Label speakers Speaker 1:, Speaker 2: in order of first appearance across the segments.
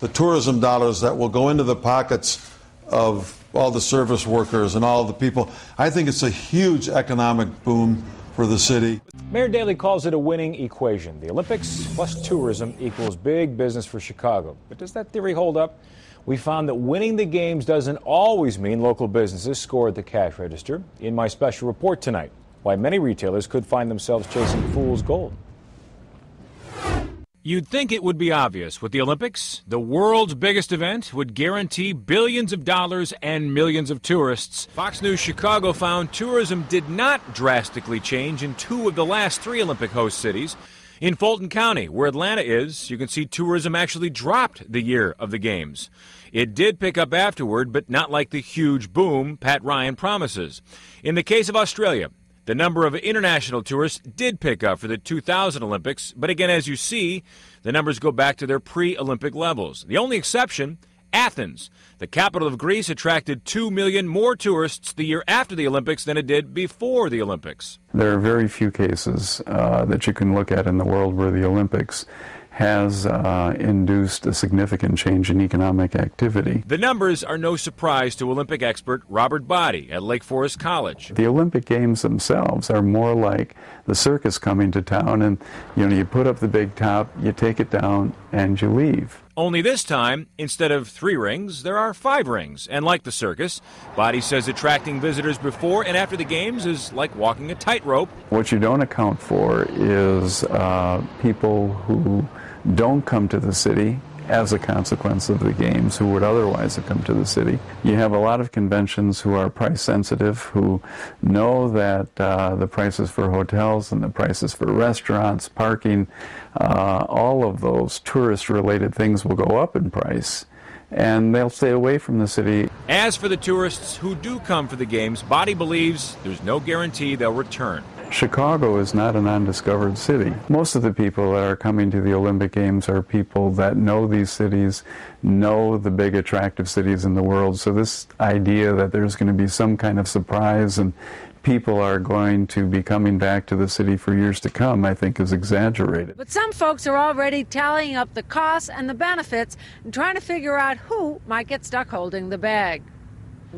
Speaker 1: the tourism dollars that will go into the pockets of all the service workers and all the people. I think it's a huge economic boom for the city.
Speaker 2: Mayor Daley calls it a winning equation. The Olympics plus tourism equals big business for Chicago. But does that theory hold up? We found that winning the games doesn't always mean local businesses score at the cash register. In my special report tonight, why many retailers could find themselves chasing fool's gold. You'd think it would be obvious. With the Olympics, the world's biggest event would guarantee billions of dollars and millions of tourists. Fox News Chicago found tourism did not drastically change in 2 of the last 3 Olympic host cities. In Fulton County, where Atlanta is, you can see tourism actually dropped the year of the games. It did pick up afterward, but not like the huge boom Pat Ryan promises. In the case of Australia, the number of international tourists did pick up for the 2000 Olympics, but again, as you see, the numbers go back to their pre-Olympic levels. The only exception, Athens. The capital of Greece attracted 2 million more tourists the year after the Olympics than it did before the Olympics.
Speaker 3: There are very few cases that you can look at in the world where the Olympics has induced a significant change in economic activity.
Speaker 2: The numbers are no surprise to Olympic expert Robert Boddy at Lake Forest College.
Speaker 3: The Olympic Games themselves are more like the circus coming to town, and you put up the big top, you take it down, and you leave.
Speaker 2: Only this time, instead of 3 rings, there are 5 rings. And like the circus, Boddy says attracting visitors before and after the games is like walking a tightrope.
Speaker 3: What you don't account for is people who don't come to the city as a consequence of the games who would otherwise have come to the city. You have a lot of conventions who are price sensitive, who know that the prices for hotels and the prices for restaurants, parking, all of those tourist-related things will go up in price, and they'll stay away from the city.
Speaker 2: As for the tourists who do come for the games, Boddy believes there's no guarantee they'll return.
Speaker 3: Chicago is not an undiscovered city. Most of the people that are coming to the Olympic Games are people that know these cities, know the big attractive cities in the world. So this idea that there's going to be some kind of surprise and people are going to be coming back to the city for years to come, I think is exaggerated.
Speaker 4: But some folks are already tallying up the costs and the benefits and trying to figure out who might get stuck holding the bag.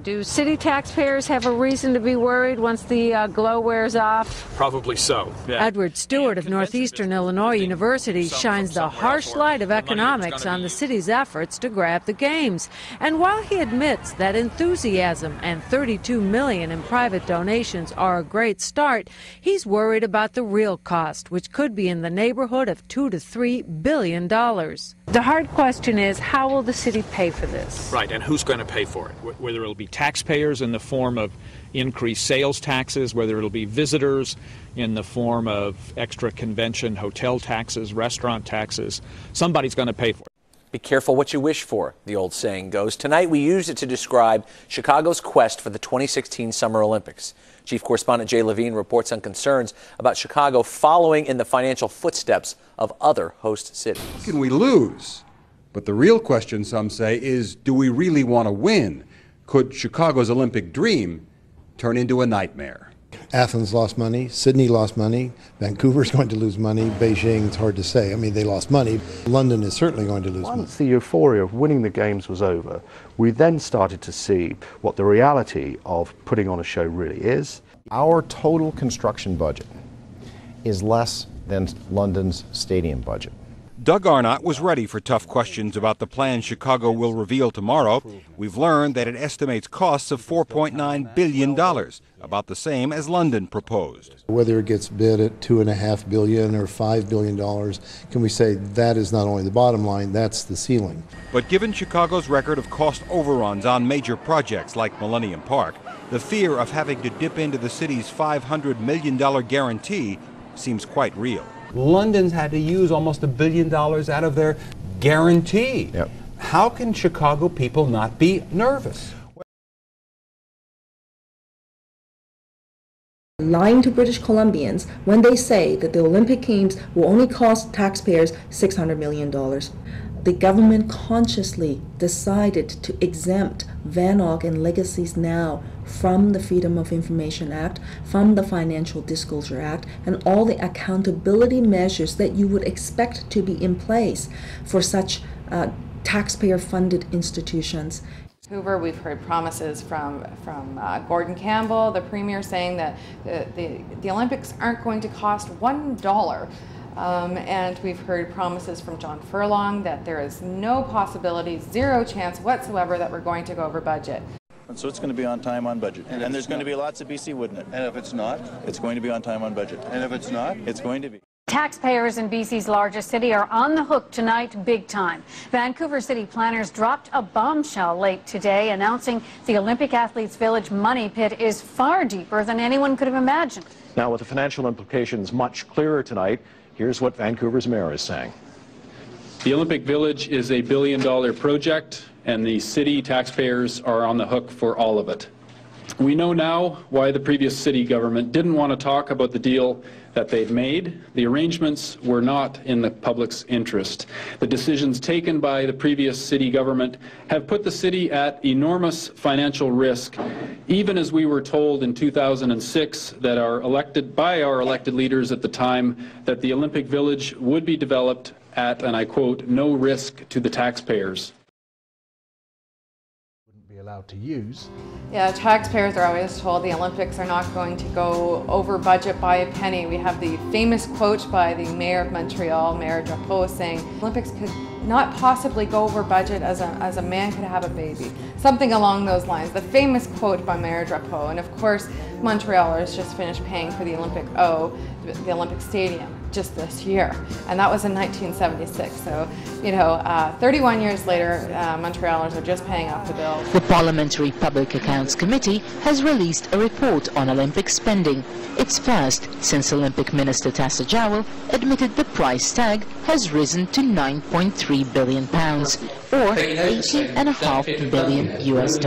Speaker 4: Do city taxpayers have a reason to be worried once the glow wears off?
Speaker 5: Probably so. Yeah.
Speaker 4: Edward Stewart of Northeastern Illinois University shines the harsh light of economics on the city's efforts to grab the games. And while he admits that enthusiasm and $32 million in private donations are a great start, he's worried about the real cost, which could be in the neighborhood of $2 to $3 billion. The hard question is, how will the city pay for this?
Speaker 5: Right, and who's going to pay for it? Whether it'll be taxpayers in the form of increased sales taxes, whether it'll be visitors in the form of extra convention, hotel taxes, restaurant taxes. Somebody's going to pay for it.
Speaker 6: Be careful what you wish for, the old saying goes. Tonight we used it to describe Chicago's quest for the 2016 Summer Olympics. Chief Correspondent Jay Levine reports on concerns about Chicago following in the financial footsteps of other host cities.
Speaker 7: How can we lose? But the real question, some say, is do we really want to win? Could Chicago's Olympic dream turn into a nightmare?
Speaker 8: Athens lost money, Sydney lost money, Vancouver's going to lose money, Beijing, it's hard to say. I mean, they lost money. London is certainly going to lose money.
Speaker 9: Once the euphoria of winning the games was over, we then started to see what the reality of putting on a show really is.
Speaker 10: Our total construction budget is less than London's stadium budget.
Speaker 11: Doug Arnott was ready for tough questions about the plan Chicago will reveal tomorrow. We've learned that it estimates costs of $4.9 billion, about the same as London proposed.
Speaker 8: Whether it gets bid at $2.5 billion or $5 billion, can we say that is not only the bottom line, that's the ceiling?
Speaker 11: But given Chicago's record of cost overruns on major projects like Millennium Park, the fear of having to dip into the city's $500 million guarantee seems quite real.
Speaker 12: London's had to use almost $1 billion out of their guarantee.
Speaker 10: Yep.
Speaker 12: How can Chicago people not be nervous?
Speaker 13: Lying to British Columbians when they say that the Olympic Games will only cost taxpayers $600 million. The government consciously decided to exempt Van Ogg and Legacies Now from the Freedom of Information Act, from the Financial Disclosure Act, and all the accountability measures that you would expect to be in place for such taxpayer-funded institutions.
Speaker 14: Hoover, we've heard promises from Gordon Campbell, the Premier, saying that the Olympics aren't going to cost $1. And we've heard promises from John Furlong that there is no possibility, zero chance whatsoever that we're going to go over budget.
Speaker 15: And so it's going to be on time, on budget. And there's going to be lots of BC, wouldn't it? And if it's not? It's going to be on time, on budget. And if it's not? It's going to be.
Speaker 16: Taxpayers in BC's largest city are on the hook tonight, big time. Vancouver city planners dropped a bombshell late today, announcing the Olympic Athletes Village money pit is far deeper than anyone could have imagined.
Speaker 17: Now, with the financial implications much clearer tonight, here's what Vancouver's mayor is saying.
Speaker 18: The Olympic Village is a billion-dollar project, and the city taxpayers are on the hook for all of it. We know now why the previous city government didn't want to talk about the deal that they'd made. The arrangements were not in the public's interest. The decisions taken by the previous city government have put the city at enormous financial risk, even as we were told in 2006 that our elected leaders at the time that the Olympic Village would be developed at, and I quote, no risk to the taxpayers.
Speaker 12: Allowed to use.
Speaker 14: Yeah, taxpayers are always told the Olympics are not going to go over budget by a penny. We have the famous quote by the mayor of Montreal, Mayor Drapeau, saying Olympics could not possibly go over budget as a man could have a baby. Something along those lines. The famous quote by Mayor Drapeau. And of course, Montrealers just finished paying for the Olympic Stadium just this year, and that was in 1976. So, 31 years later, Montrealers are just paying off the bill.
Speaker 19: The Parliamentary Public Accounts Committee has released a report on Olympic spending. It's first since Olympic Minister Tassa Jowell admitted the price tag has risen to £9.3 billion, or $18.5 billion US.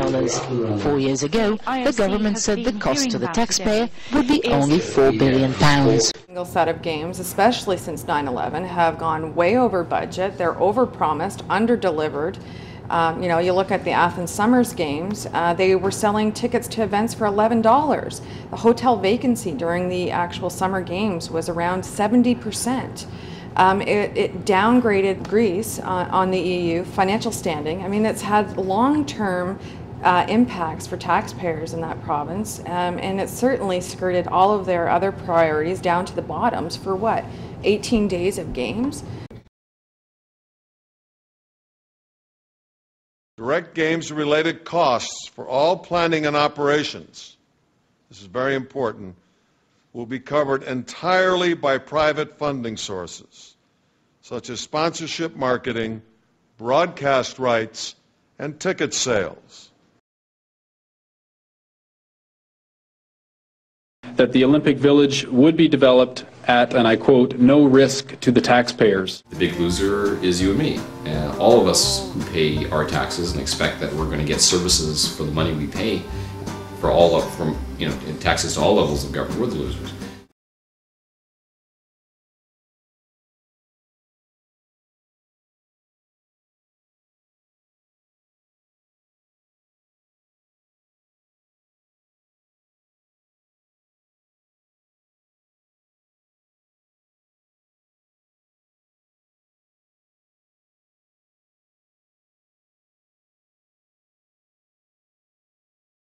Speaker 19: 4 years ago, the government said the cost to the taxpayer would be only £4 billion.
Speaker 14: Single set of games, especially since 9/11, have gone way over budget. They're overpromised, under-delivered. You look at the Athens Summers Games, they were selling tickets to events for $11. The hotel vacancy during the actual summer games was around 70%. It downgraded Greece on the EU financial standing. I mean, it's had long-term impacts for taxpayers in that province, and it certainly skirted all of their other priorities down to the bottoms for what, 18 days of games?
Speaker 1: Direct games-related costs for all planning and operations, this is very important, will be covered entirely by private funding sources, such as sponsorship marketing, broadcast rights, and ticket sales.
Speaker 18: That the Olympic Village would be developed at, and I quote, no risk to the taxpayers.
Speaker 20: The big loser is you and me. And all of us who pay our taxes and expect that we're going to get services for the money we pay for in taxes to all levels of government, we're the losers.